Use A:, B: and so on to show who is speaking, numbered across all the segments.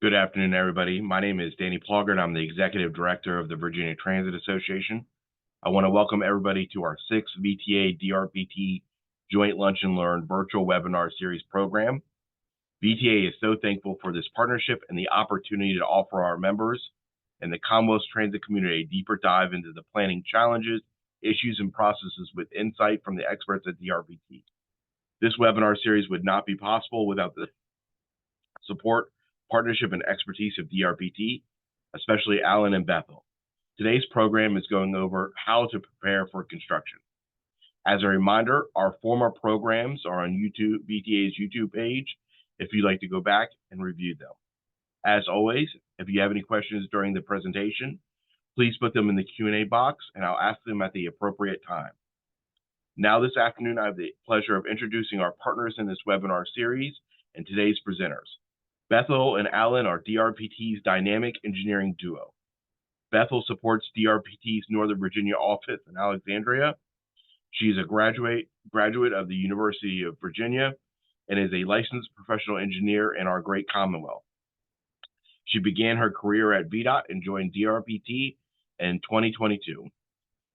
A: Good afternoon, everybody. My name is Danny Plogger, and I'm the Executive Director of the Virginia Transit Association. I want to welcome everybody to our 6th VTA DRPT Joint Lunch and Learn virtual webinar series program. VTA is so thankful for this partnership and the opportunity to offer our members and the Commonwealth's transit community a deeper dive into the planning challenges, issues, and processes with insight from the experts at DRPT. This webinar series would not be possible without the support, partnership, and expertise of DRPT, especially Alan and Bethel. Today's program is going over how to prepare for construction. As a reminder, our former programs are on YouTube, VTA's YouTube page, if you'd like to go back and review them. As always, if you have any questions during the presentation, please put them in the Q&A box and I'll ask them at the appropriate time. Now this afternoon, I have the pleasure of introducing our partners in this webinar series and today's presenters. Bethel and Alan are DRPT's dynamic engineering duo. Bethel supports DRPT's Northern Virginia office in Alexandria. She is a graduate of the University of Virginia and is a licensed professional engineer in our great Commonwealth. She began her career at VDOT and joined DRPT in 2022.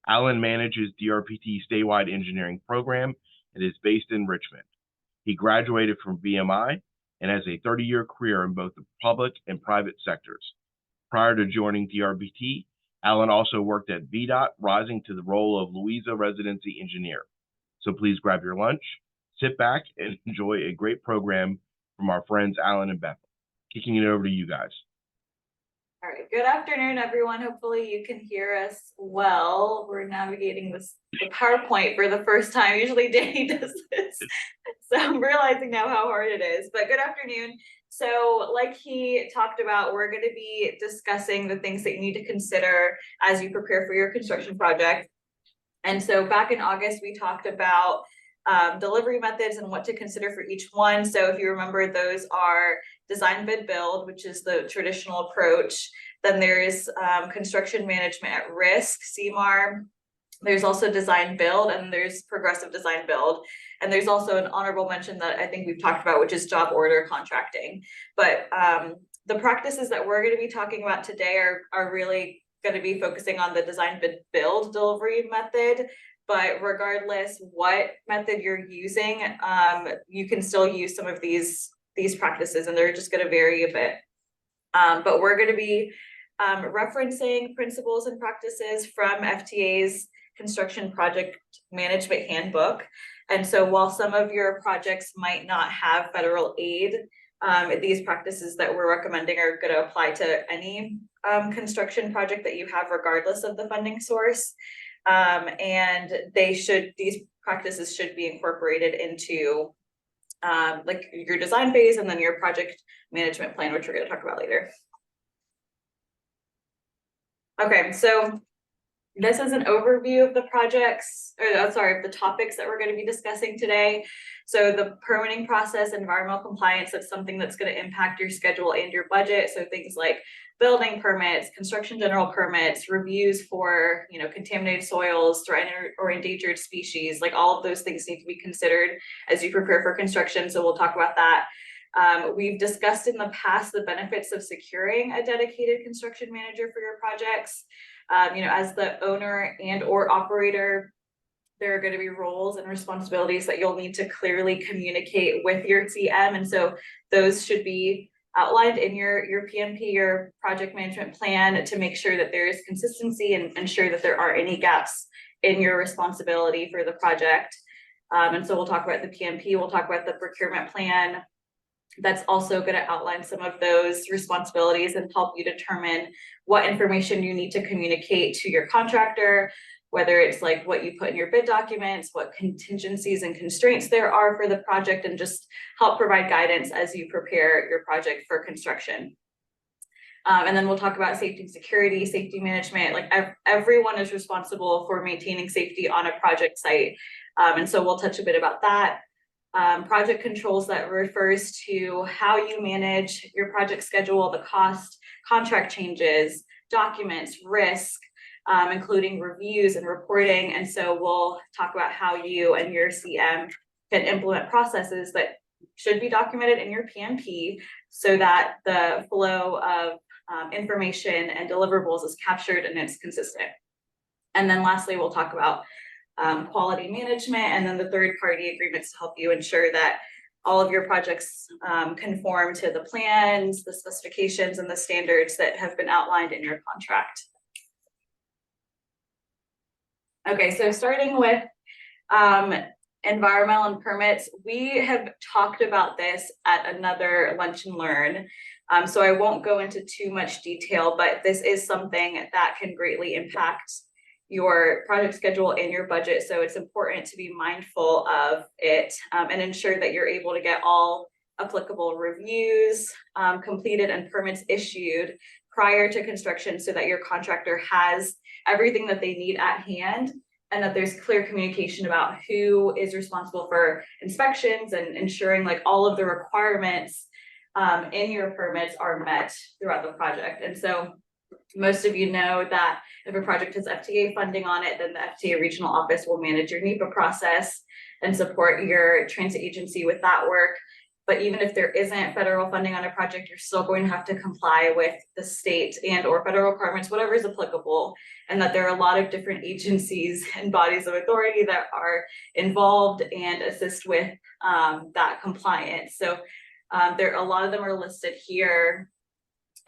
A: Alan manages DRPT's statewide engineering program and is based in Richmond. He graduated from VMI and has a 30-year career in both the public and private sectors. Prior to joining DRPT, Alan also worked at VDOT, rising to the role of Louisa Residency Engineer. So please grab your lunch, sit back, and enjoy a great program from our friends Alan and Bethel. Kicking it over to you guys.
B: All right, good afternoon, everyone. Hopefully you can hear us well. We're navigating the PowerPoint for the first time. Usually Danny does this. So I'm realizing now how hard it is, but good afternoon. So like he talked about, we're going to be discussing the things that you need to consider as you prepare for your construction project. And so back in August, we talked about delivery methods and what to consider for each one. So if you remember, those are design, bid, build, which is the traditional approach. Then there's construction management at risk, CMAR. There's also design build, and there's progressive design build. And there's also an honorable mention that I think we've talked about, which is job order contracting. But the practices that we're going to be talking about today are really going to be focusing on the design, bid, build delivery method. But regardless what method you're using, you can still use some of these practices, and they're just going to vary a bit. But we're going to be referencing principles and practices from FTA's Construction Project Management Handbook. And so while some of your projects might not have federal aid, these practices that we're recommending are going to apply to any construction project that you have, regardless of the funding source. And these practices should be incorporated into like your design phase and then your project management plan, which we're going to talk about later. Okay, so this is an overview of the projects, or sorry, the topics that we're going to be discussing today. So the permitting process, environmental compliance, that's something that's going to impact your schedule and your budget. So things like building permits, construction general permits, reviews for, contaminated soils, threatened or endangered species, like all of those things need to be considered as you prepare for construction. So we'll talk about that. We've discussed in the past the benefits of securing a dedicated construction manager for your projects. As the owner and or operator, there are going to be roles and responsibilities that you'll need to clearly communicate with your CM. And so those should be outlined in your PMP, your project management plan, to make sure that there is consistency and ensure that there aren't any gaps in your responsibility for the project. And so we'll talk about the PMP, we'll talk about the procurement plan. That's also going to outline some of those responsibilities and help you determine what information you need to communicate to your contractor, whether it's like what you put in your bid documents, what contingencies and constraints there are for the project, and just help provide guidance as you prepare your project for construction. And then we'll talk about safety and security, safety management. Like everyone is responsible for maintaining safety on a project site. And so we'll touch a bit about that. Project controls, that refers to how you manage your project schedule, the cost, contract changes, documents, risk, including reviews and reporting. And so we'll talk about how you and your CM can implement processes that should be documented in your PMP so that the flow of information and deliverables is captured and it's consistent. And then lastly, we'll talk about quality management, and then the third-party agreements to help you ensure that all of your projects conform to the plans, the specifications, and the standards that have been outlined in your contract. Okay, so starting with environmental and permits, we have talked about this at another Lunch and Learn. So I won't go into too much detail, but this is something that can greatly impact your project schedule and your budget. So it's important to be mindful of it and ensure that you're able to get all applicable reviews completed and permits issued prior to construction so that your contractor has everything that they need at hand, and that there's clear communication about who is responsible for inspections and ensuring like all of the requirements in your permits are met throughout the project. And so most of you know that if a project has FTA funding on it, then the FTA regional office will manage your NEPA process and support your transit agency with that work. But even if there isn't federal funding on a project, you're still going to have to comply with the state and or federal requirements, whatever is applicable, and that there are a lot of different agencies and bodies of authority that are involved and assist with that compliance. So a lot of them are listed here.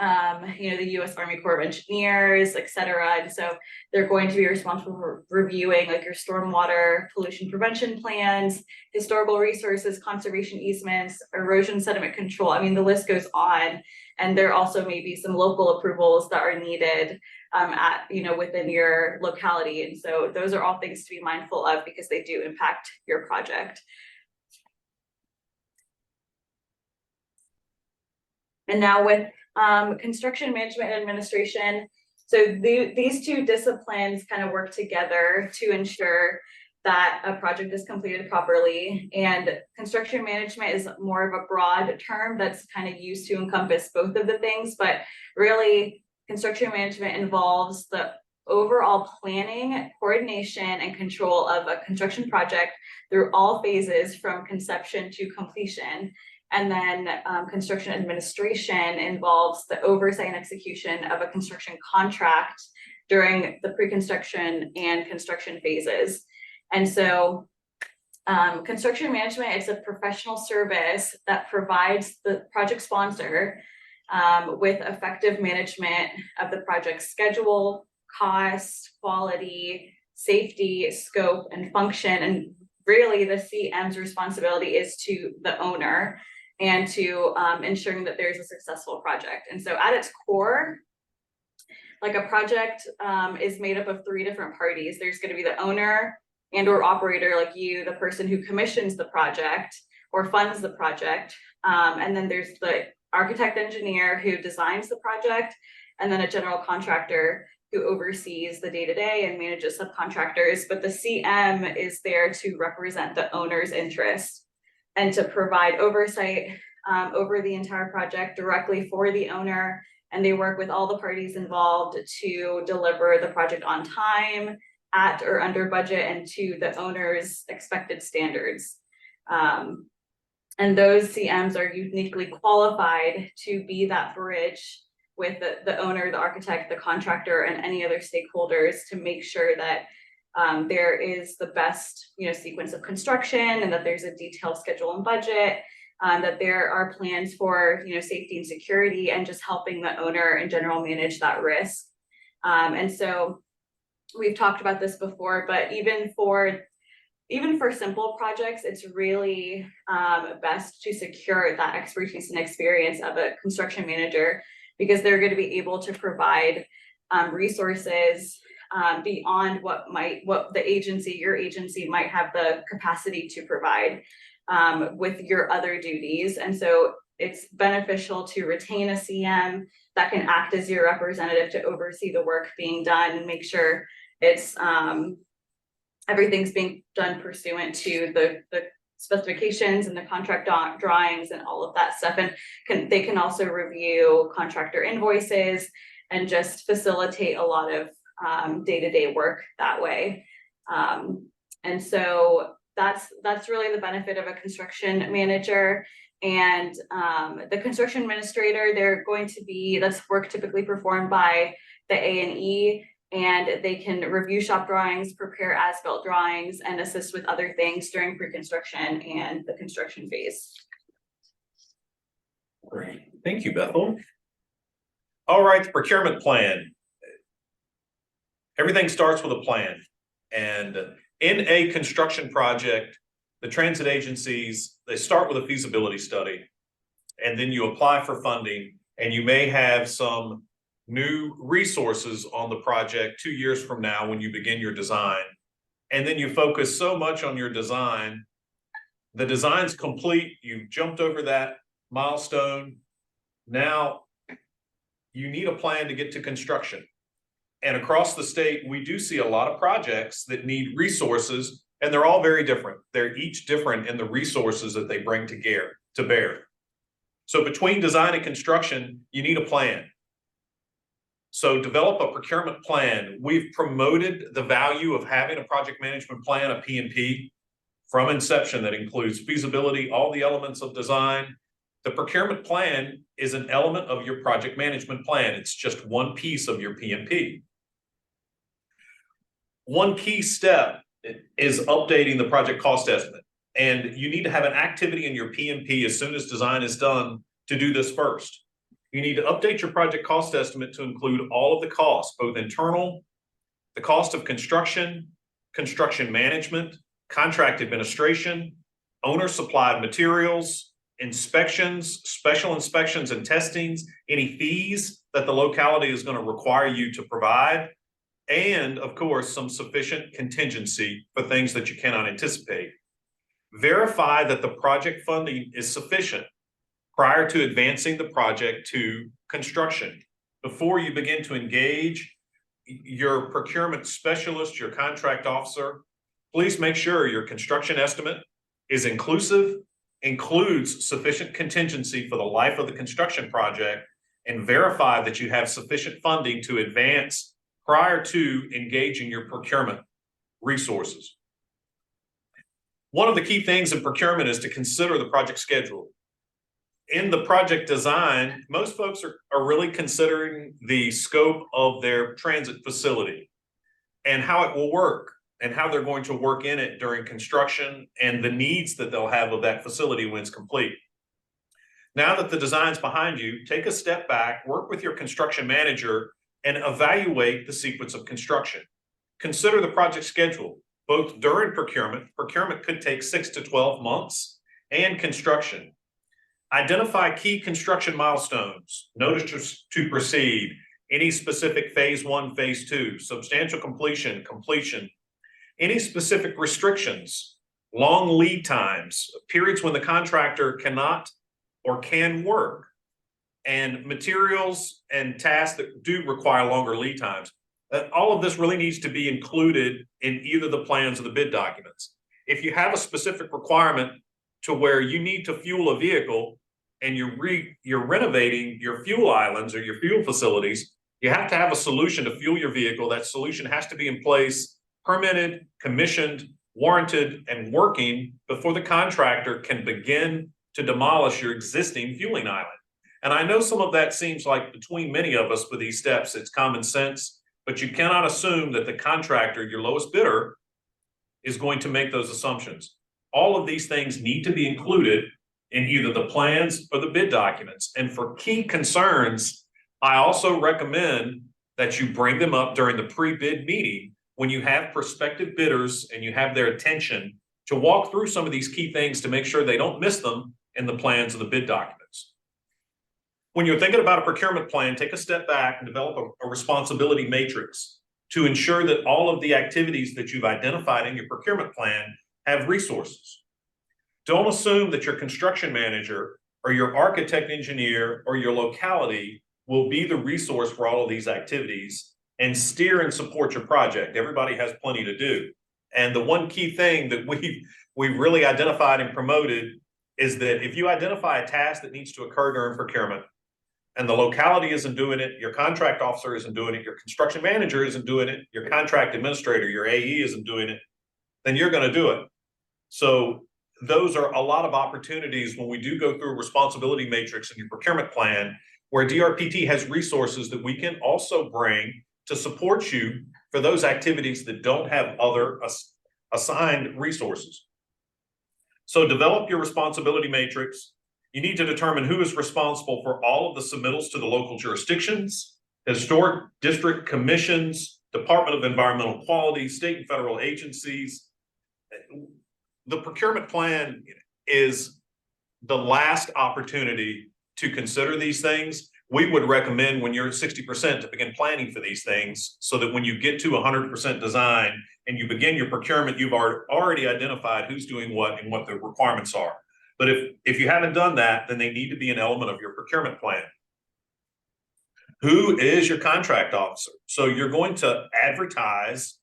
B: The U.S. Army Corps of Engineers, et cetera. And so they're going to be responsible for reviewing like your stormwater pollution prevention plans, historical resources, conservation easements, erosion sediment control. I mean, the list goes on. And there also may be some local approvals that are needed within your locality. And so those are all things to be mindful of because they do impact your project. And now with construction management and administration. So these two disciplines kind of work together to ensure that a project is completed properly. And construction management is more of a broad term that's kind of used to encompass both of the things, but really construction management involves the overall planning, coordination, and control of a construction project through all phases from conception to completion. And then construction administration involves the oversight and execution of a construction contract during the pre-construction and construction phases. And so construction management is a professional service that provides the project sponsor with effective management of the project schedule, cost, quality, safety, scope, and function. And really the CM's responsibility is to the owner and to ensuring that there's a successful project. And so at its core, like a project is made up of three different parties. There's going to be the owner and or operator, like you, the person who commissions the project or funds the project. And then there's the architect engineer who designs the project, and then a general contractor who oversees the day-to-day and manages subcontractors. But the CM is there to represent the owner's interest and to provide oversight over the entire project directly for the owner. And they work with all the parties involved to deliver the project on time, at or under budget, and to the owner's expected standards. And those CMs are uniquely qualified to be that bridge with the owner, the architect, the contractor, and any other stakeholders to make sure that there is the best sequence of construction, and that there's a detailed schedule and budget, that there are plans for safety and security, and just helping the owner in general manage that risk. And so we've talked about this before, but even for simple projects, it's really best to secure that expertise and experience of a construction manager, because they're going to be able to provide resources beyond what your agency might have the capacity to provide with your other duties. And so it's beneficial to retain a CM that can act as your representative to oversee the work being done and make sure it's everything's being done pursuant to the specifications and the contract drawings and all of that stuff. And they can also review contractor invoices and just facilitate a lot of day-to-day work that way. And so that's really the benefit of a construction manager. And the construction administrator, that's work typically performed by the A&E, and they can review shop drawings, prepare as-built drawings, and assist with other things during pre-construction and the construction phase.
C: Great, thank you, Bethel. All right, the procurement plan. Everything starts with a plan, and in a construction project, the transit agencies, they start with a feasibility study, and then you apply for funding, and you may have some new resources on the project 2 years from now when you begin your design. And then you focus so much on your design, the design's complete, you've jumped over that milestone. Now you need a plan to get to construction. And across the state, we do see a lot of projects that need resources, and they're all very different. They're each different in the resources that they bring to bear. So between design and construction, you need a plan. So develop a procurement plan. We've promoted the value of having a project management plan, a P&P, from inception that includes feasibility, all the elements of design. The procurement plan is an element of your project management plan. It's just one piece of your P&P. One key step is updating the project cost estimate. And you need to have an activity in your P&P as soon as design is done to do this first. You need to update your project cost estimate to include all of the costs, both internal, the cost of construction, construction management, contract administration, owner supplied materials, inspections, special inspections and testings, any fees that the locality is going to require you to provide, and of course, some sufficient contingency for things that you cannot anticipate. Verify that the project funding is sufficient prior to advancing the project to construction. Before you begin to engage your procurement specialist, your contract officer, please make sure your construction estimate is inclusive, includes sufficient contingency for the life of the construction project, and verify that you have sufficient funding to advance prior to engaging your procurement resources. One of the key things in procurement is to consider the project schedule. In the project design, most folks are really considering the scope of their transit facility and how it will work and how they're going to work in it during construction and the needs that they'll have of that facility when it's complete. Now that the design's behind you, take a step back, work with your construction manager, and evaluate the sequence of construction. Consider the project schedule, both during procurement. Procurement could take 6 to 12 months, and construction. Identify key construction milestones, notice to proceed, any specific phase 1, phase 2, substantial completion, any specific restrictions, long lead times, periods when the contractor cannot or can work, and materials and tasks that do require longer lead times. All of this really needs to be included in either the plans or the bid documents. If you have a specific requirement to where you need to fuel a vehicle and you're renovating your fuel islands or your fuel facilities, you have to have a solution to fuel your vehicle. That solution has to be in place, permitted, commissioned, warranted, and working before the contractor can begin to demolish your existing fueling island. And I know some of that seems like between many of us with these steps, it's common sense, but you cannot assume that the contractor, your lowest bidder, is going to make those assumptions. All of these things need to be included in either the plans or the bid documents. And for key concerns, I also recommend that you bring them up during the pre-bid meeting when you have prospective bidders and you have their attention to walk through some of these key things to make sure they don't miss them in the plans or the bid documents. When you're thinking about a procurement plan, take a step back and develop a responsibility matrix to ensure that all of the activities that you've identified in your procurement plan have resources. Don't assume that your construction manager or your architect engineer or your locality will be the resource for all of these activities and steer and support your project. Everybody has plenty to do. And the one key thing that we've really identified and promoted is that if you identify a task that needs to occur during procurement and the locality isn't doing it, your contract officer isn't doing it, your construction manager isn't doing it, your contract administrator, your AE isn't doing it, then you're going to do it. So those are a lot of opportunities when we do go through a responsibility matrix in your procurement plan, where DRPT has resources that we can also bring to support you for those activities that don't have other assigned resources. So develop your responsibility matrix. You need to determine who is responsible for all of the submittals to the local jurisdictions, historic district commissions, Department of Environmental Quality, state and federal agencies. The procurement plan is the last opportunity to consider these things. We would recommend when you're at 60% to begin planning for these things, so that when you get to 100% design and you begin your procurement, you've already identified who's doing what and what the requirements are. But if you haven't done that, then they need to be an element of your procurement plan. Who is your contract officer? So you're going to advertise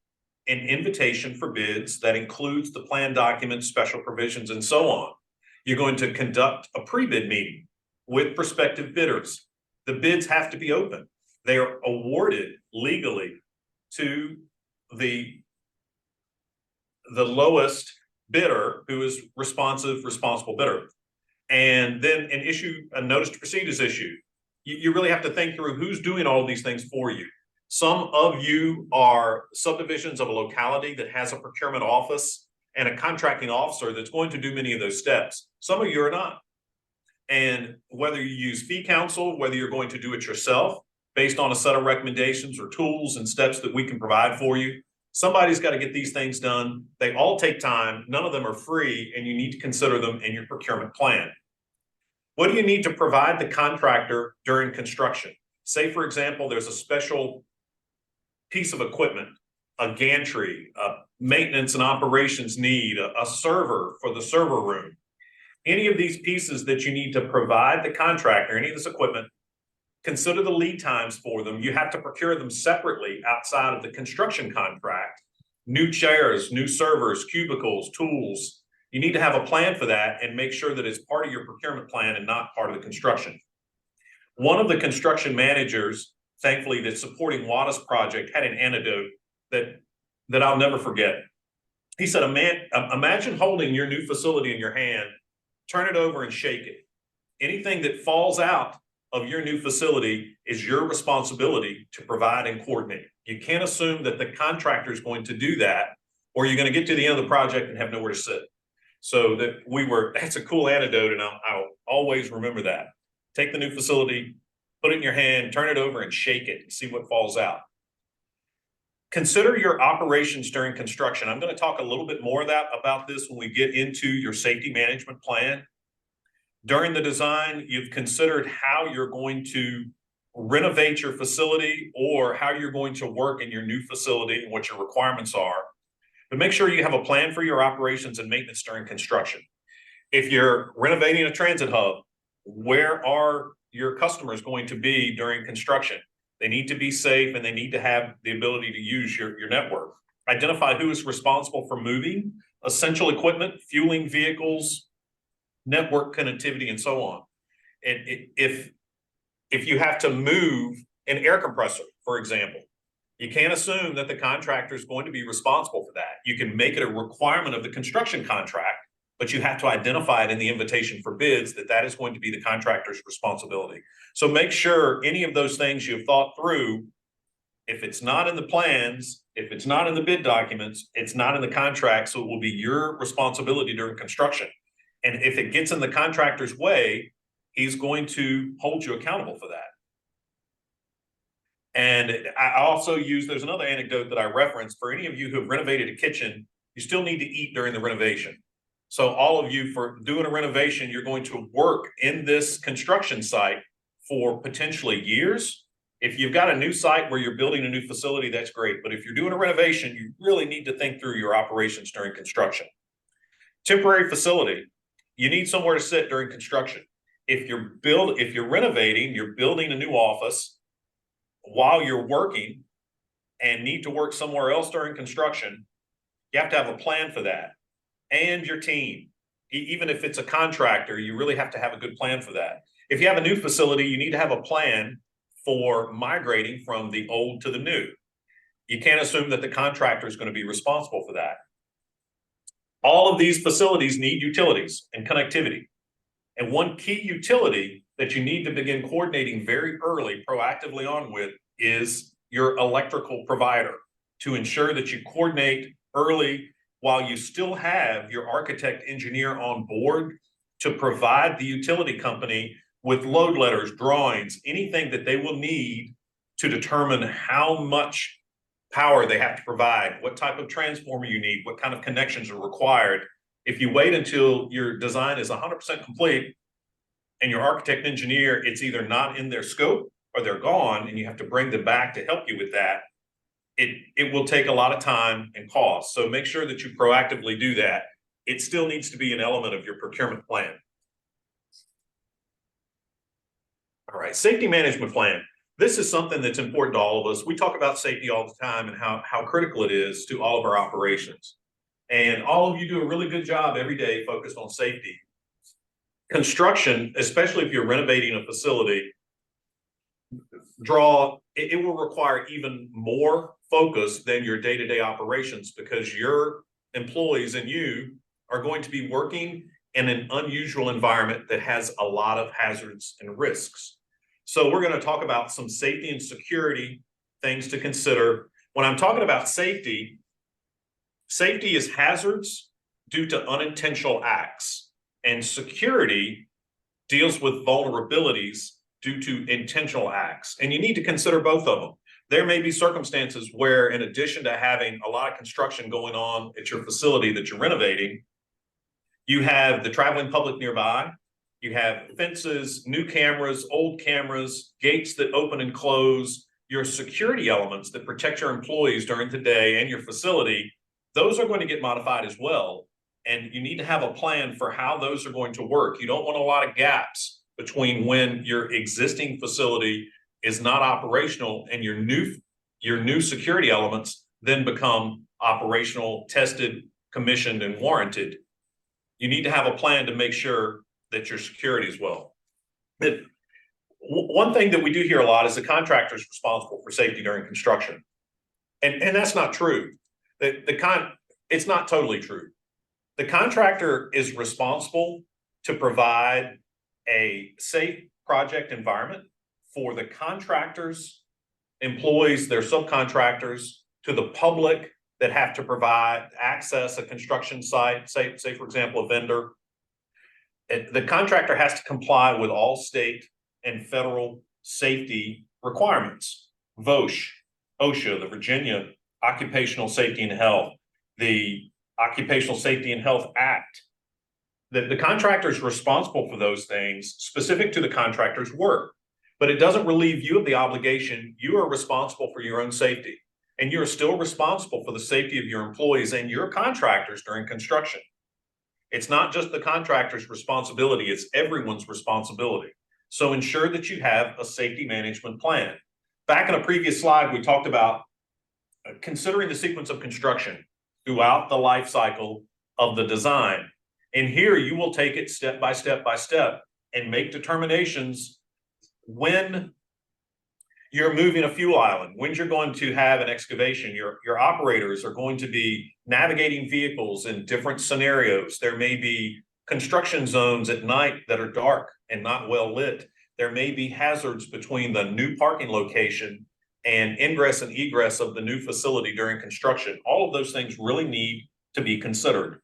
C: an invitation for bids that includes the plan documents, special provisions, and so on. You're going to conduct a pre-bid meeting with prospective bidders. The bids have to be open. They are awarded legally to the lowest bidder, who is responsible bidder. And then a notice to proceed is issued. You really have to think through who's doing all of these things for you. Some of you are subdivisions of a locality that has a procurement office and a contracting officer that's going to do many of those steps. Some of you are not. And whether you use fee counsel, whether you're going to do it yourself based on a set of recommendations or tools and steps that we can provide for you, somebody's got to get these things done. They all take time. None of them are free, and you need to consider them in your procurement plan. What do you need to provide the contractor during construction? Say, for example, there's a special piece of equipment, a gantry, a maintenance and operations need, a server for the server room. Any of these pieces that you need to provide the contractor, any of this equipment, consider the lead times for them. You have to procure them separately outside of the construction contract. New chairs, new servers, cubicles, tools. You need to have a plan for that and make sure that it's part of your procurement plan and not part of the construction. One of the construction managers, thankfully, that's supporting WADA's project, had an anecdote that I'll never forget. He said, imagine holding your new facility in your hand, turn it over and shake it. Anything that falls out of your new facility is your responsibility to provide and coordinate. You can't assume that the contractor is going to do that, or you're going to get to the end of the project and have nowhere to sit. So that's a cool anecdote, and I'll always remember that. Take the new facility, put it in your hand, turn it over and shake it and see what falls out. Consider your operations during construction. I'm going to talk a little bit more about this when we get into your safety management plan. During the design, you've considered how you're going to renovate your facility or how you're going to work in your new facility and what your requirements are. But make sure you have a plan for your operations and maintenance during construction. If you're renovating a transit hub, where are your customers going to be during construction? They need to be safe and they need to have the ability to use your network. Identify who is responsible for moving essential equipment, fueling vehicles, network connectivity, and so on. And if you have to move an air compressor, for example, you can't assume that the contractor is going to be responsible for that. You can make it a requirement of the construction contract, but you have to identify it in the invitation for bids that is going to be the contractor's responsibility. So make sure any of those things you've thought through, if it's not in the plans, if it's not in the bid documents, it's not in the contract, so it will be your responsibility during construction. And if it gets in the contractor's way, he's going to hold you accountable for that. And I also there's another anecdote that I referenced. For any of you who have renovated a kitchen, you still need to eat during the renovation. So all of you, for doing a renovation, you're going to work in this construction site for potentially years. If you've got a new site where you're building a new facility, that's great. But if you're doing a renovation, you really need to think through your operations during construction. Temporary facility, you need somewhere to sit during construction. If you're renovating, you're building a new office while you're working and need to work somewhere else during construction, you have to have a plan for that. And your team, even if it's a contractor, you really have to have a good plan for that. If you have a new facility, you need to have a plan for migrating from the old to the new. You can't assume that the contractor is going to be responsible for that. All of these facilities need utilities and connectivity. And one key utility that you need to begin coordinating very early, proactively on with, is your electrical provider, to ensure that you coordinate early while you still have your architect engineer on board to provide the utility company with load letters, drawings, anything that they will need to determine how much power they have to provide, what type of transformer you need, what kind of connections are required. If you wait until your design is 100% complete and your architect engineer, it's either not in their scope or they're gone and you have to bring them back to help you with that, it will take a lot of time and cost. So make sure that you proactively do that. It still needs to be an element of your procurement plan. All right, safety management plan. This is something that's important to all of us. We talk about safety all the time and how critical it is to all of our operations. And all of you do a really good job every day focused on safety. Construction, especially if you're renovating a facility, it will require even more focus than your day-to-day operations, because your employees and you are going to be working in an unusual environment that has a lot of hazards and risks. So we're going to talk about some safety and security things to consider. When I'm talking about safety, safety is hazards due to unintentional acts, and security deals with vulnerabilities due to intentional acts. And you need to consider both of them. There may be circumstances where, in addition to having a lot of construction going on at your facility that you're renovating, you have the traveling public nearby, you have fences, new cameras, old cameras, gates that open and close, your security elements that protect your employees during the day and your facility. Those are going to get modified as well. And you need to have a plan for how those are going to work. You don't want a lot of gaps between when your existing facility is not operational and your new security elements then become operational, tested, commissioned, and warranted. You need to have a plan to make sure that your security is well. One thing that we do hear a lot is the contractor is responsible for safety during construction. And that's not true. It's not totally true. The contractor is responsible to provide a safe project environment for the contractors, employees, their subcontractors, to the public that have to provide access a construction site, say for example, a vendor. The contractor has to comply with all state and federal safety requirements. VOSH, OSHA, the Virginia Occupational Safety and Health, the Occupational Safety and Health Act. The contractor is responsible for those things specific to the contractor's work, but it doesn't relieve you of the obligation. You are responsible for your own safety, and you're still responsible for the safety of your employees and your contractors during construction. It's not just the contractor's responsibility, it's everyone's responsibility. So ensure that you have a safety management plan. Back in a previous slide, we talked about considering the sequence of construction throughout the life cycle of the design. And here you will take it step by step by step and make determinations when you're moving a fuel island, when you're going to have an excavation. Your operators are going to be navigating vehicles in different scenarios. There may be construction zones at night that are dark and not well lit. There may be hazards between the new parking location and ingress and egress of the new facility during construction. All of those things really need to be considered.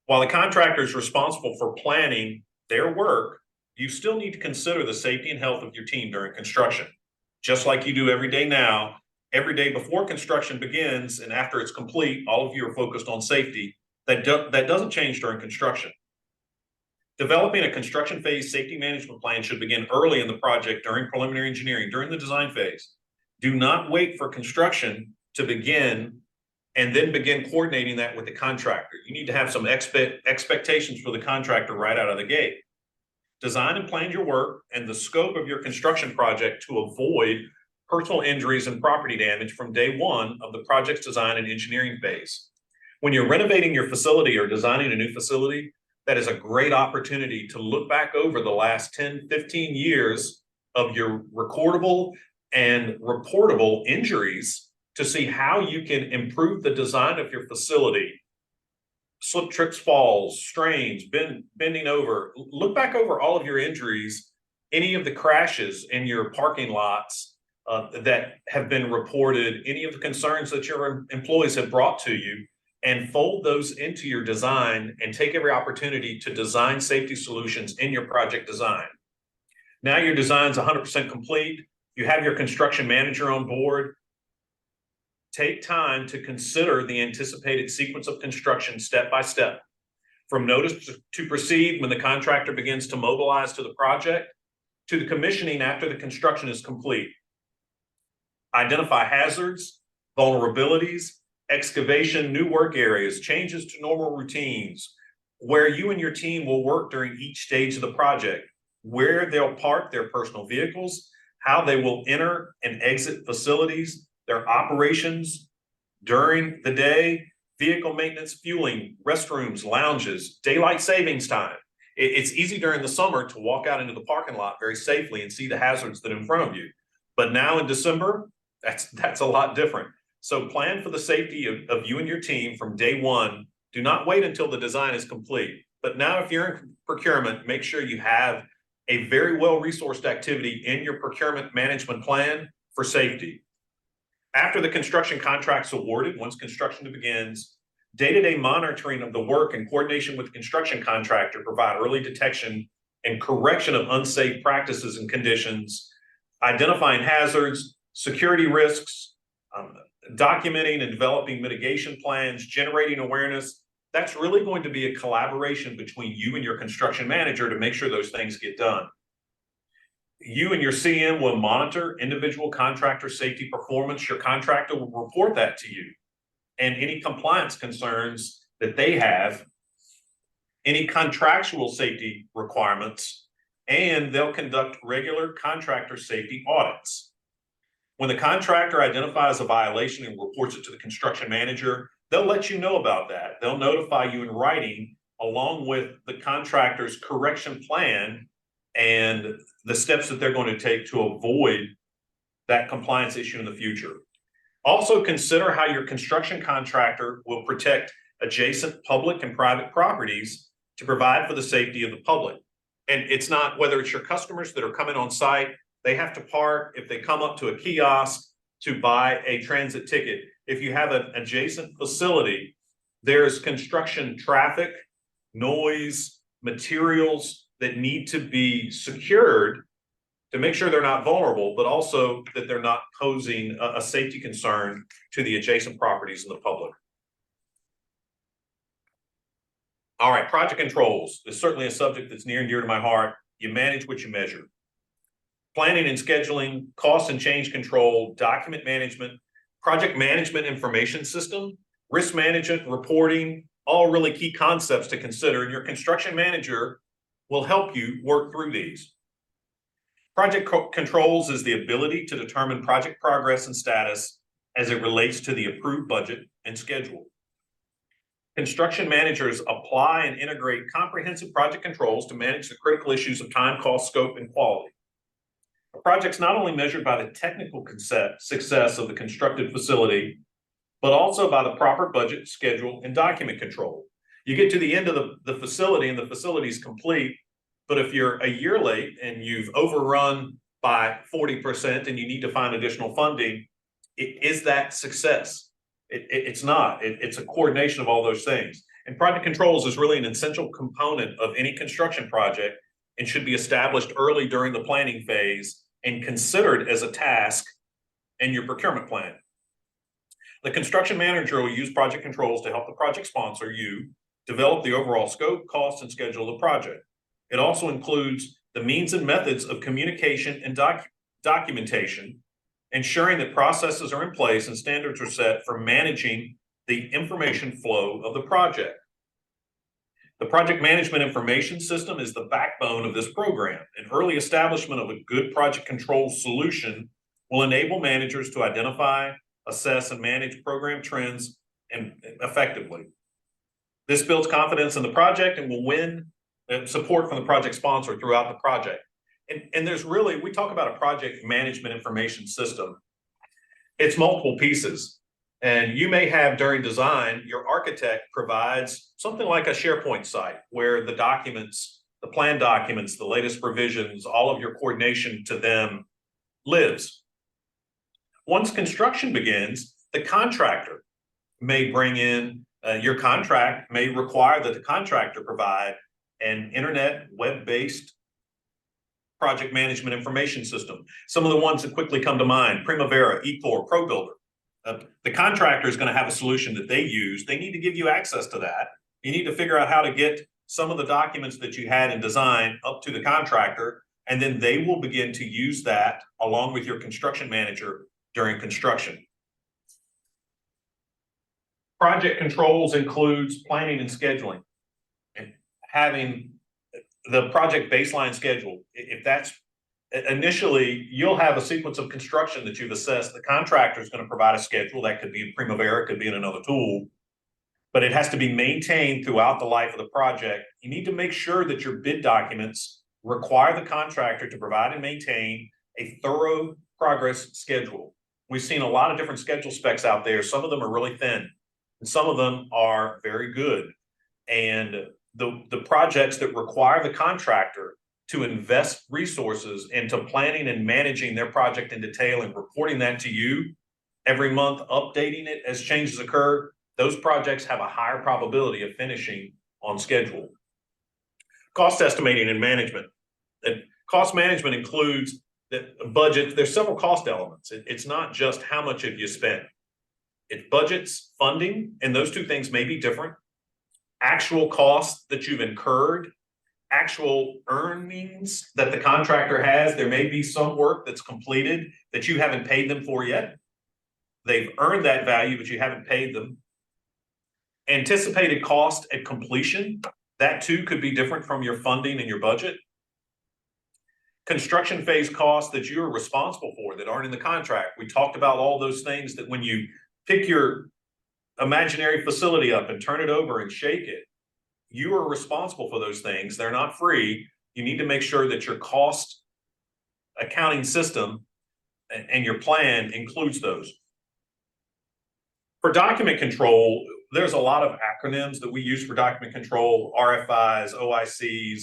C: While the contractor is responsible for planning their work, you still need to consider the safety and health of your team during construction. Just like you do every day now, every day before construction begins and after it's complete, all of you are focused on safety. That doesn't change during construction. Developing a construction phase safety management plan should begin early in the project during preliminary engineering, during the design phase. Do not wait for construction to begin and then begin coordinating that with the contractor. You need to have some expectations for the contractor right out of the gate. Design and plan your work and the scope of your construction project to avoid personal injuries and property damage from day one of the project's design and engineering phase. When you're renovating your facility or designing a new facility, that is a great opportunity to look back over the last 10, 15 years of your recordable and reportable injuries to see how you can improve the design of your facility slip, trips, falls, strains, bending over. Look back over all of your injuries, any of the crashes in your parking lots that have been reported, any of the concerns that your employees have brought to you, and fold those into your design and take every opportunity to design safety solutions in your project design. Now your design's 100% complete. You have your construction manager on board. Take time to consider the anticipated sequence of construction step by step. From notice to proceed when the contractor begins to mobilize to the project, to the commissioning after the construction is complete. Identify hazards, vulnerabilities, excavation, new work areas, changes to normal routines, where you and your team will work during each stage of the project, where they'll park their personal vehicles, how they will enter and exit facilities, their operations during the day, vehicle maintenance, fueling, restrooms, lounges, daylight savings time. It's easy during the summer to walk out into the parking lot very safely and see the hazards that are in front of you. But now in December, that's a lot different. So plan for the safety of you and your team from day one. Do not wait until the design is complete. But now if you're in procurement, make sure you have a very well-resourced activity in your procurement management plan for safety. After the construction contract's awarded, once construction begins, day-to-day monitoring of the work and coordination with the construction contractor provide early detection and correction of unsafe practices and conditions, identifying hazards, security risks, documenting and developing mitigation plans, generating awareness. That's really going to be a collaboration between you and your construction manager to make sure those things get done. You and your CM will monitor individual contractor safety performance. Your contractor will report that to you and any compliance concerns that they have, any contractual safety requirements, and they'll conduct regular contractor safety audits. When the contractor identifies a violation and reports it to the construction manager, they'll let you know about that. They'll notify you in writing along with the contractor's correction plan and the steps that they're going to take to avoid that compliance issue in the future. Also consider how your construction contractor will protect adjacent public and private properties to provide for the safety of the public. And it's not whether it's your customers that are coming on site, they have to park if they come up to a kiosk to buy a transit ticket. If you have an adjacent facility, there's construction traffic, noise, materials that need to be secured to make sure they're not vulnerable, but also that they're not posing a safety concern to the adjacent properties and the public. All right, project controls is certainly a subject that's near and dear to my heart. You manage what you measure. Planning and scheduling, cost and change control, document management, project management information system, risk management, reporting, all really key concepts to consider, and your construction manager will help you work through these. Project controls is the ability to determine project progress and status as it relates to the approved budget and schedule. Construction managers apply and integrate comprehensive project controls to manage the critical issues of time, cost, scope, and quality. A project's not only measured by the technical success of the constructed facility, but also by the proper budget, schedule, and document control. You get to the end of the facility and the facility is complete, but if you're a year late and you've overrun by 40% and you need to find additional funding, is that success? It's not. It's a coordination of all those things. And project controls is really an essential component of any construction project and should be established early during the planning phase and considered as a task in your procurement plan. The construction manager will use project controls to help the project sponsor, you, develop the overall scope, cost, and schedule of the project. It also includes the means and methods of communication and documentation, ensuring that processes are in place and standards are set for managing the information flow of the project. The project management information system is the backbone of this program. An early establishment of a good project control solution will enable managers to identify, assess, and manage program trends effectively. This builds confidence in the project and will win support from the project sponsor throughout the project. And there's really, we talk about a project management information system. It's multiple pieces. And you may have during design, your architect provides something like a SharePoint site where the documents, the plan documents, the latest revisions, all of your coordination to them lives. Once construction begins, the contractor may bring in, your contract may require that the contractor provide an internet web-based project management information system. Some of the ones that quickly come to mind: Primavera, eCore, ProBuilder. The contractor is going to have a solution that they use. They need to give you access to that. You need to figure out how to get some of the documents that you had in design up to the contractor, and then they will begin to use that along with your construction manager during construction. Project controls includes planning and scheduling and having the project baseline schedule. If that's initially, you'll have a sequence of construction that you've assessed. The contractor is going to provide a schedule that could be in Primavera, could be in another tool, but it has to be maintained throughout the life of the project. You need to make sure that your bid documents require the contractor to provide and maintain a thorough progress schedule. We've seen a lot of different schedule specs out there. Some of them are really thin, and some of them are very good. And the projects that require the contractor to invest resources into planning and managing their project in detail and reporting that to you every month, updating it as changes occur, those projects have a higher probability of finishing on schedule. Cost estimating and management. And cost management includes the budget. There's several cost elements. It's not just how much have you spent. It's budgets, funding, and those two things may be different. Actual costs that you've incurred, actual earnings that the contractor has. There may be some work that's completed that you haven't paid them for yet. They've earned that value, but you haven't paid them. Anticipated cost at completion, that too could be different from your funding and your budget. Construction phase costs that you're responsible for that aren't in the contract. We talked about all those things that when you pick your imaginary facility up and turn it over and shake it, you are responsible for those things. They're not free. You need to make sure that your cost accounting system and your plan includes those. For document control, there's a lot of acronyms that we use for document control: RFIs, OICs,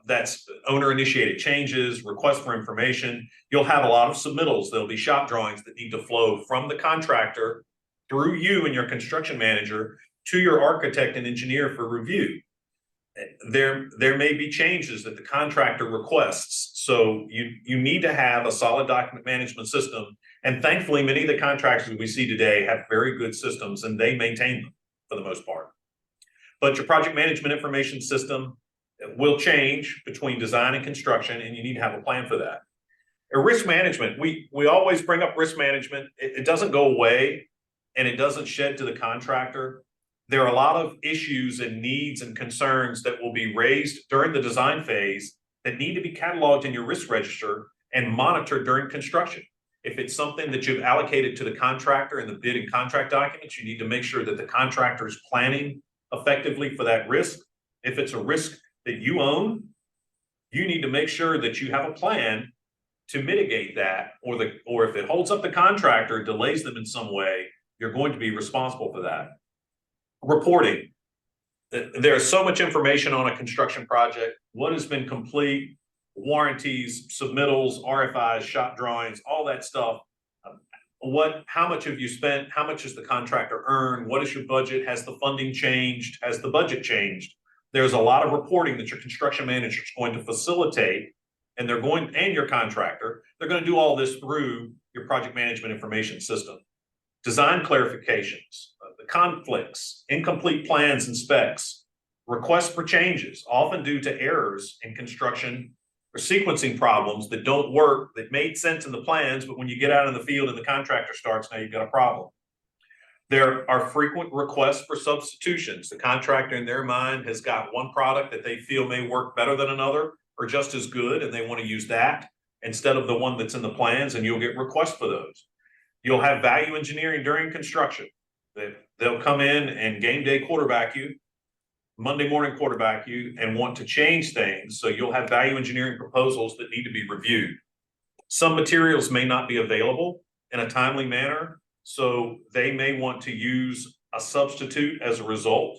C: that's owner initiated changes, request for information. You'll have a lot of submittals. There'll be shop drawings that need to flow from the contractor through you and your construction manager to your architect and engineer for review. There may be changes that the contractor requests. So you need to have a solid document management system. And thankfully, many of the contractors we see today have very good systems and they maintain them for the most part. But your project management information system will change between design and construction, and you need to have a plan for that. And risk management, we always bring up risk management. It doesn't go away and it doesn't shed to the contractor. There are a lot of issues and needs and concerns that will be raised during the design phase that need to be cataloged in your risk register and monitored during construction. If it's something that you've allocated to the contractor in the bid and contract documents, you need to make sure that the contractor is planning effectively for that risk. If it's a risk that you own, you need to make sure that you have a plan to mitigate that, or if it holds up the contractor, delays them in some way, you're going to be responsible for that. Reporting. There's so much information on a construction project. What has been complete, warranties, submittals, RFIs, shop drawings, all that stuff. How much have you spent? How much has the contractor earned? What is your budget? Has the funding changed? Has the budget changed? There's a lot of reporting that your construction manager is going to facilitate, and your contractor, they're going to do all this through your project management information system. Design clarifications, the conflicts, incomplete plans and specs, requests for changes, often due to errors in construction or sequencing problems that don't work, that made sense in the plans, but when you get out in the field and the contractor starts, now you've got a problem. There are frequent requests for substitutions. The contractor in their mind has got one product that they feel may work better than another or just as good, and they want to use that instead of the one that's in the plans, and you'll get requests for those. You'll have value engineering during construction. They'll come in and game day quarterback you, Monday morning quarterback you, and want to change things. So you'll have value engineering proposals that need to be reviewed. Some materials may not be available in a timely manner. So they may want to use a substitute as a result.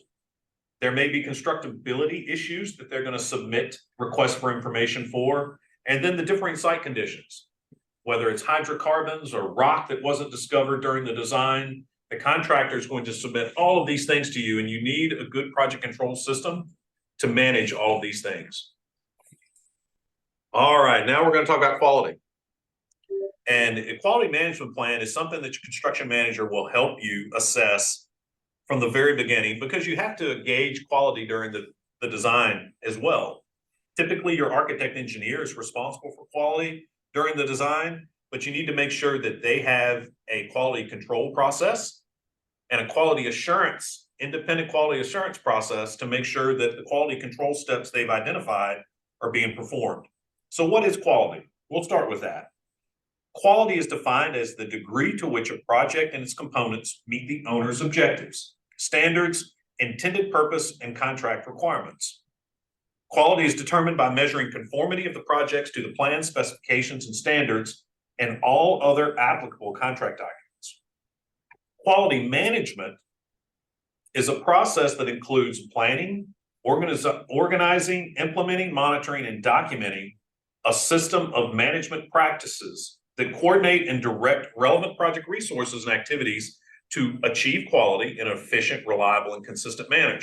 C: There may be constructability issues that they're going to submit requests for information for, and then the differing site conditions, whether it's hydrocarbons or rock that wasn't discovered during the design. The contractor is going to submit all of these things to you, and you need a good project control system to manage all of these things. All right, now we're going to talk about quality. And a quality management plan is something that your construction manager will help you assess from the very beginning, because you have to gauge quality during the design as well. Typically, your architect engineer is responsible for quality during the design, but you need to make sure that they have a quality control process and a quality assurance, independent quality assurance process to make sure that the quality control steps they've identified are being performed. So what is quality? We'll start with that. Quality is defined as the degree to which a project and its components meet the owner's objectives, standards, intended purpose, and contract requirements. Quality is determined by measuring conformity of the projects to the plan specifications and standards and all other applicable contract documents. Quality management is a process that includes planning, organizing, implementing, monitoring, and documenting a system of management practices that coordinate and direct relevant project resources and activities to achieve quality in an efficient, reliable, and consistent manner.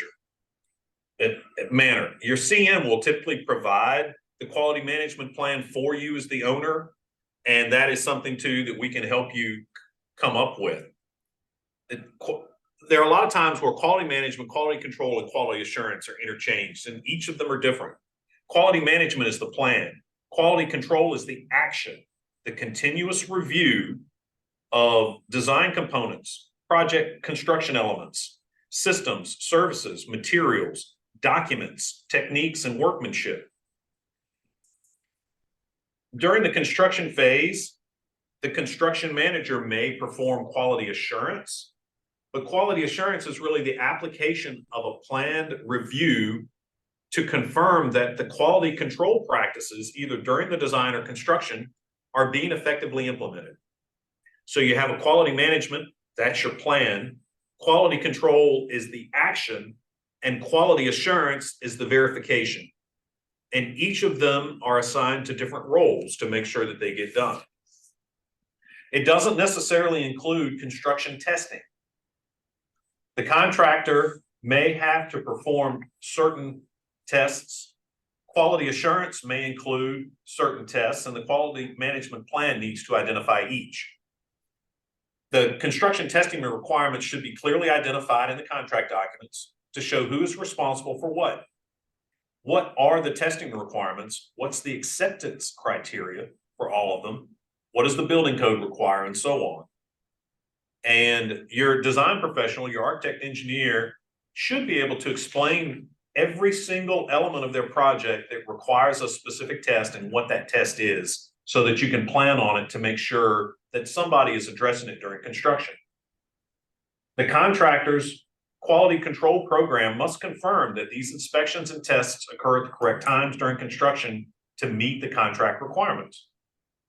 C: Your CM will typically provide the quality management plan for you as the owner, and that is something too that we can help you come up with. There are a lot of times where quality management, quality control, and quality assurance are interchanged, and each of them are different. Quality management is the plan. Quality control is the action, the continuous review of design components, project construction elements, systems, services, materials, documents, techniques, and workmanship. During the construction phase, the construction manager may perform quality assurance, but quality assurance is really the application of a planned review to confirm that the quality control practices, either during the design or construction, are being effectively implemented. So you have a quality management, that's your plan. Quality control is the action, and quality assurance is the verification. And each of them are assigned to different roles to make sure that they get done. It doesn't necessarily include construction testing. The contractor may have to perform certain tests. Quality assurance may include certain tests, and the quality management plan needs to identify each. The construction testing requirements should be clearly identified in the contract documents to show who is responsible for what. What are the testing requirements? What's the acceptance criteria for all of them? What does the building code require, and so on? And your design professional, your architect engineer, should be able to explain every single element of their project that requires a specific test and what that test is, so that you can plan on it to make sure that somebody is addressing it during construction. The contractor's quality control program must confirm that these inspections and tests occur at the correct times during construction to meet the contract requirements.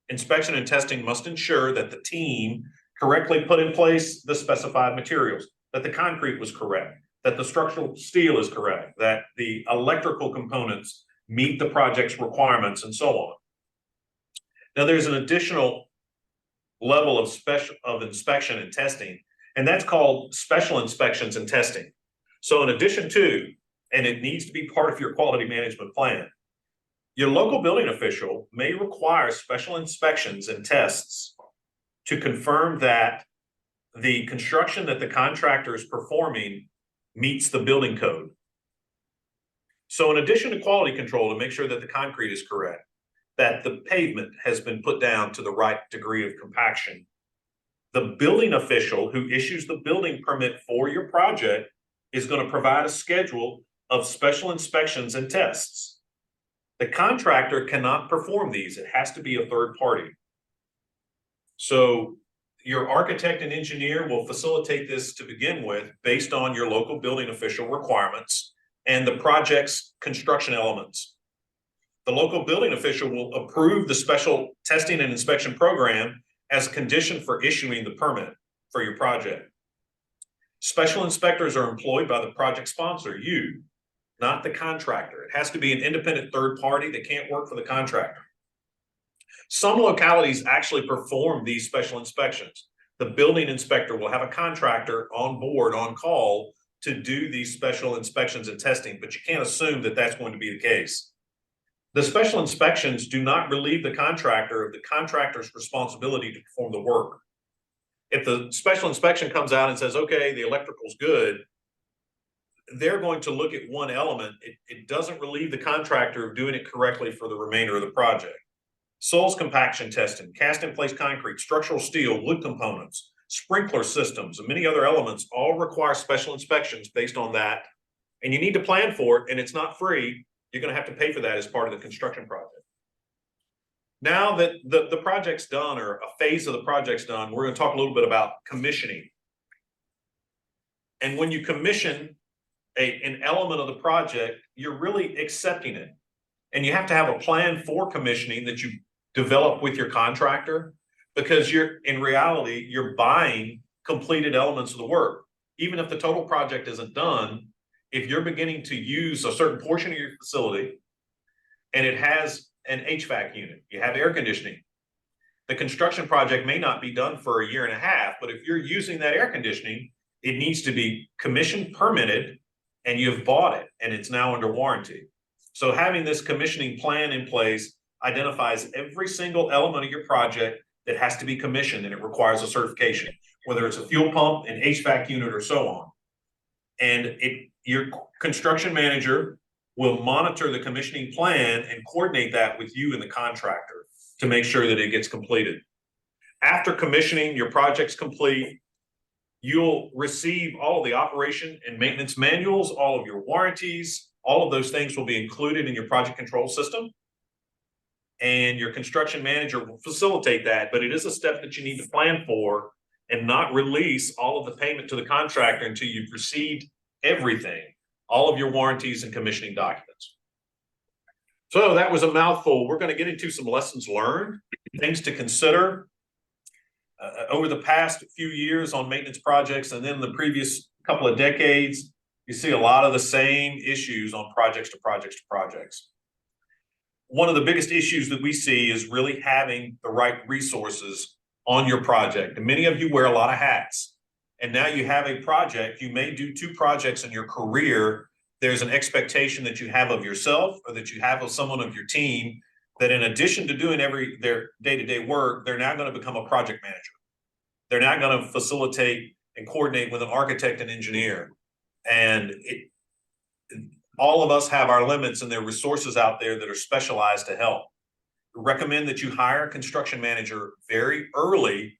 C: Inspection and testing must ensure that the team correctly put in place the specified materials, that the concrete was correct, that the structural steel is correct, that the electrical components meet the project's requirements, and so on. Now, there's an additional level of inspection and testing, and that's called special inspections and testing. So in addition to, and it needs to be part of your quality management plan, your local building official may require special inspections and tests to confirm that the construction that the contractor is performing meets the building code. So in addition to quality control to make sure that the concrete is correct, that the pavement has been put down to the right degree of compaction, the building official who issues the building permit for your project is going to provide a schedule of special inspections and tests. The contractor cannot perform these. It has to be a third party. So your architect and engineer will facilitate this to begin with based on your local building official requirements and the project's construction elements. The local building official will approve the special testing and inspection program as a condition for issuing the permit. for your project. Special inspectors are employed by the project sponsor, you, not the contractor. It has to be an independent third party that can't work for the contractor. Some localities actually perform these special inspections. The building inspector will have a contractor on board, on call, to do these special inspections and testing, but you can't assume that that's going to be the case. The special inspections do not relieve the contractor of the contractor's responsibility to perform the work. If the special inspection comes out and says, okay, the electrical's good, they're going to look at one element. It doesn't relieve the contractor of doing it correctly for the remainder of the project. Soils compaction testing, cast in place concrete, structural steel, wood components, sprinkler systems, and many other elements all require special inspections based on that. And you need to plan for it, and it's not free. You're going to have to pay for that as part of the construction project. Now that the project's done, or a phase of the project's done, we're going to talk a little bit about commissioning. And when you commission an element of the project, you're really accepting it. And you have to have a plan for commissioning that you develop with your contractor, because in reality, you're buying completed elements of the work. Even if the total project isn't done, if you're beginning to use a certain portion of your facility and it has an HVAC unit, you have air conditioning, the construction project may not be done for a year and a half, but if you're using that air conditioning, it needs to be commissioned, permitted, and you've bought it and it's now under warranty. So having this commissioning plan in place identifies every single element of your project that has to be commissioned, and it requires a certification, whether it's a fuel pump, an HVAC unit, or so on. And your construction manager will monitor the commissioning plan and coordinate that with you and the contractor to make sure that it gets completed. After commissioning, your project's complete. You'll receive all of the operation and maintenance manuals, all of your warranties. All of those things will be included in your project control system. And your construction manager will facilitate that, but it is a step that you need to plan for and not release all of the payment to the contractor until you've received everything, all of your warranties and commissioning documents. So that was a mouthful. We're going to get into some lessons learned, things to consider. Over the past few years on maintenance projects, and then the previous couple of decades, you see a lot of the same issues on projects to projects to projects. One of the biggest issues that we see is really having the right resources on your project. And many of you wear a lot of hats. And now you have a project, you may do 2 projects in your career. There's an expectation that you have of yourself, or that you have of someone of your team, that in addition to doing their day-to-day work, they're now going to become a project manager. They're now going to facilitate and coordinate with an architect and engineer. And all of us have our limits, and there are resources out there that are specialized to help. We recommend that you hire a construction manager very early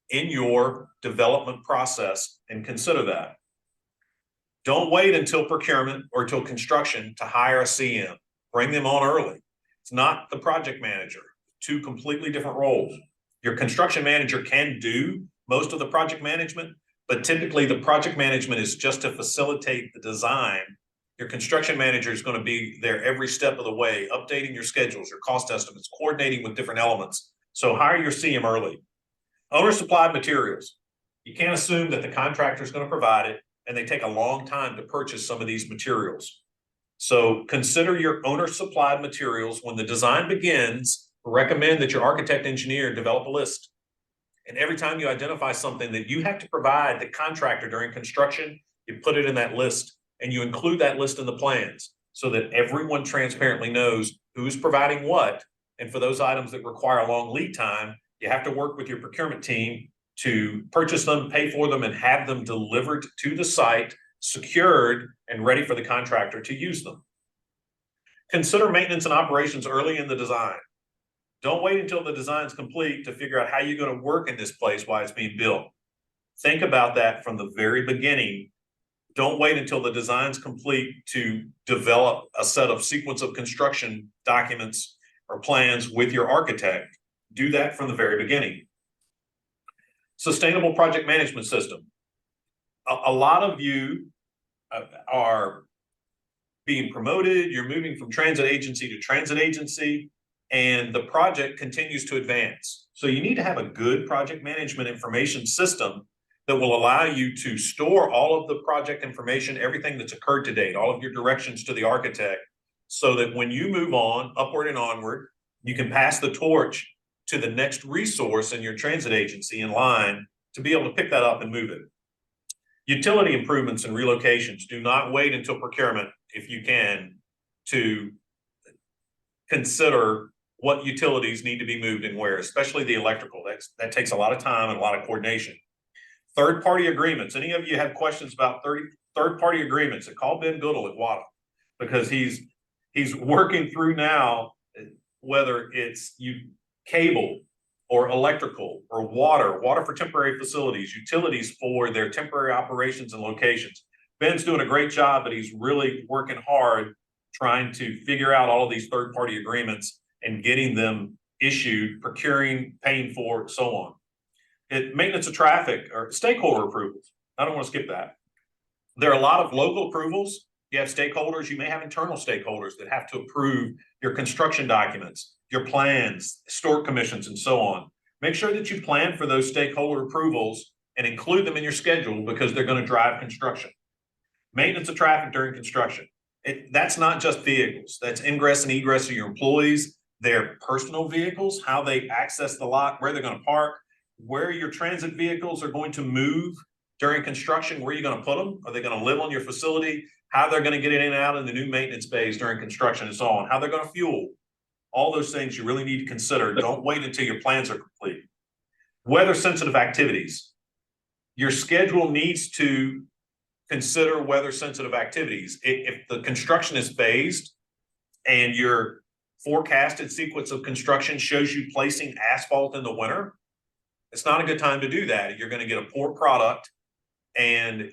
C: in your development process, and consider that. Don't wait until procurement or until construction to hire a CM. Bring them on early. It's not the project manager, 2 completely different roles. Your construction manager can do most of the project management, but typically the project management is just to facilitate the design. Your construction manager is going to be there every step of the way, updating your schedules, your cost estimates, coordinating with different elements. So hire your CM early. Owner supplied materials. You can't assume that the contractor is going to provide it, and they take a long time to purchase some of these materials. So consider your owner supplied materials. When the design begins, recommend that your architect engineer develop a list. And every time you identify something that you have to provide the contractor during construction, you put it in that list, and you include that list in the plans so that everyone transparently knows who's providing what. And for those items that require a long lead time, you have to work with your procurement team to purchase them, pay for them, and have them delivered to the site, secured, and ready for the contractor to use them. Consider maintenance and operations early in the design. Don't wait until the design's complete to figure out how you're going to work in this place while it's being built. Think about that from the very beginning. Don't wait until the design's complete to develop a set of sequence of construction documents or plans with your architect. Do that from the very beginning. Sustainable project management system. A lot of you are being promoted. You're moving from transit agency to transit agency, and the project continues to advance. So you need to have a good project management information system that will allow you to store all of the project information, everything that's occurred to date, all of your directions to the architect, so that when you move on, upward and onward, you can pass the torch to the next resource in your transit agency in line to be able to pick that up and move it. Utility improvements and relocations. Do not wait until procurement, if you can, to consider what utilities need to be moved and where, especially the electrical. That takes a lot of time and a lot of coordination. Third-party agreements. Any of you have questions about third-party agreements? Call Ben Goodall at WADA, because he's working through now, whether it's cable or electrical or water for temporary facilities, utilities for their temporary operations and locations. Ben's doing a great job, but he's really working hard trying to figure out all of these third-party agreements and getting them issued, procuring, paying for, so on. Maintenance of traffic or stakeholder approvals. I don't want to skip that. There are a lot of local approvals. You have stakeholders. You may have internal stakeholders that have to approve your construction documents, your plans, historic commissions, and so on. Make sure that you plan for those stakeholder approvals and include them in your schedule, because they're going to drive construction. Maintenance of traffic during construction. That's not just vehicles. That's ingress and egress of your employees, their personal vehicles, how they access the lot, where they're going to park, where your transit vehicles are going to move during construction, where you're going to put them. Are they going to live on your facility? How they're going to get in and out in the new maintenance bays during construction and so on. How they're going to fuel. All those things you really need to consider. Don't wait until your plans are complete. Weather sensitive activities. Your schedule needs to consider weather sensitive activities. If the construction is phased and your forecasted sequence of construction shows you placing asphalt in the winter, it's not a good time to do that. You're going to get a poor product, and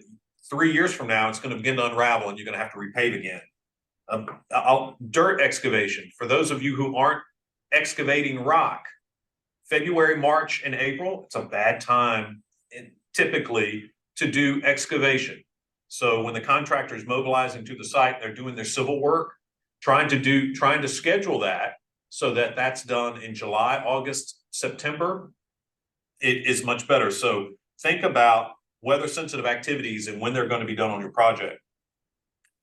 C: 3 years from now, it's going to begin to unravel and you're going to have to repave again. Dirt excavation. For those of you who aren't excavating rock, February, March, and April, it's a bad time typically to do excavation. So when the contractor is mobilizing to the site, they're doing their civil work, trying to schedule that so that that's done in July, August, September. It is much better. So think about weather sensitive activities and when they're going to be done on your project.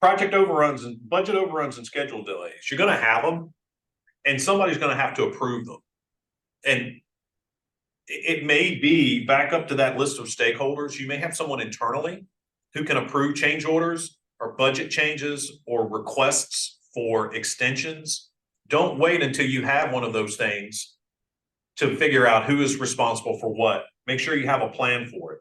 C: Project overruns and budget overruns and schedule delays. You're going to have them, and somebody's going to have to approve them. And it may be back up to that list of stakeholders. You may have someone internally who can approve change orders or budget changes or requests for extensions. Don't wait until you have one of those things to figure out who is responsible for what. Make sure you have a plan for it.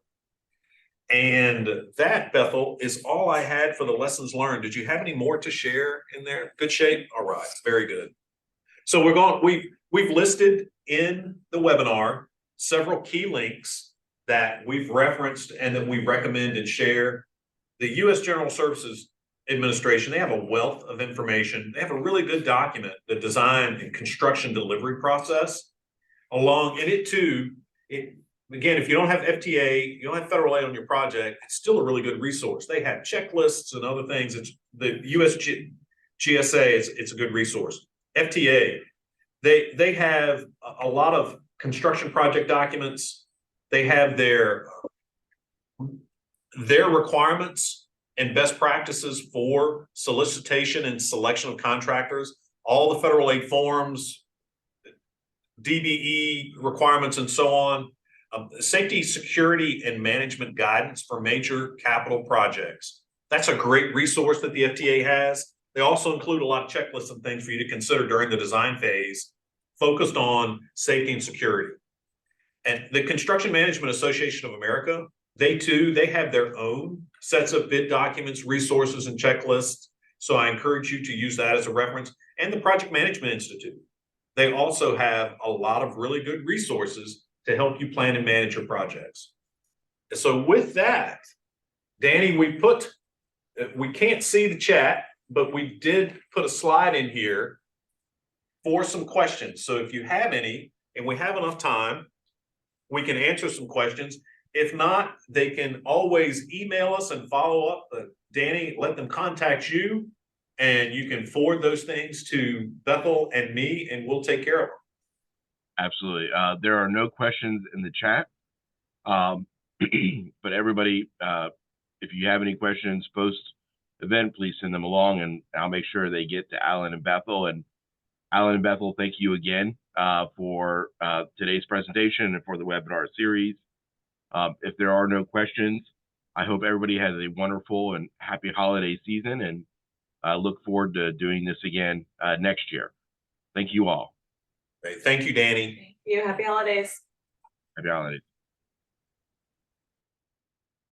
C: And that, Bethel, is all I had for the lessons learned. Did you have any more to share in there? Good shape? All right, very good. So we've listed in the webinar several key links that we've referenced and that we recommend and share. The U.S. General Services Administration, they have a wealth of information. They have a really good document, the design and construction delivery process. Along in it too, again, if you don't have FTA, you don't have federal aid on your project, it's still a really good resource. They have checklists and other things. It's the GSA, it's a good resource. FTA, they have a lot of construction project documents. They have their requirements and best practices for solicitation and selection of contractors, all the federal aid forms, DBE requirements, and so on. Safety, security, and management guidance for major capital projects. That's a great resource that the FTA has. They also include a lot of checklists and things for you to consider during the design phase, focused on safety and security. And the Construction Management Association of America, they have their own sets of bid documents, resources, and checklists. So I encourage you to use that as a reference. And the Project Management Institute. They also have a lot of really good resources to help you plan and manage your projects. So with that, Danny, we can't see the chat, but we did put a slide in here for some questions. So if you have any, and we have enough time, we can answer some questions. If not, they can always email us and follow up. Danny, let them contact you, and you can forward those things to Bethel and me, and we'll take care of them.
A: Absolutely. There are no questions in the chat. But everybody, if you have any questions post-event, please send them along, and I'll make sure they get to Alan and Bethel. And Alan and Bethel, thank you again for today's presentation and for the webinar series. If there are no questions, I hope everybody has a wonderful and happy holiday season, and I look forward to doing this again next year. Thank you all.
C: Great. Thank you, Danny.
B: Thank you. Happy holidays.
A: Happy holidays.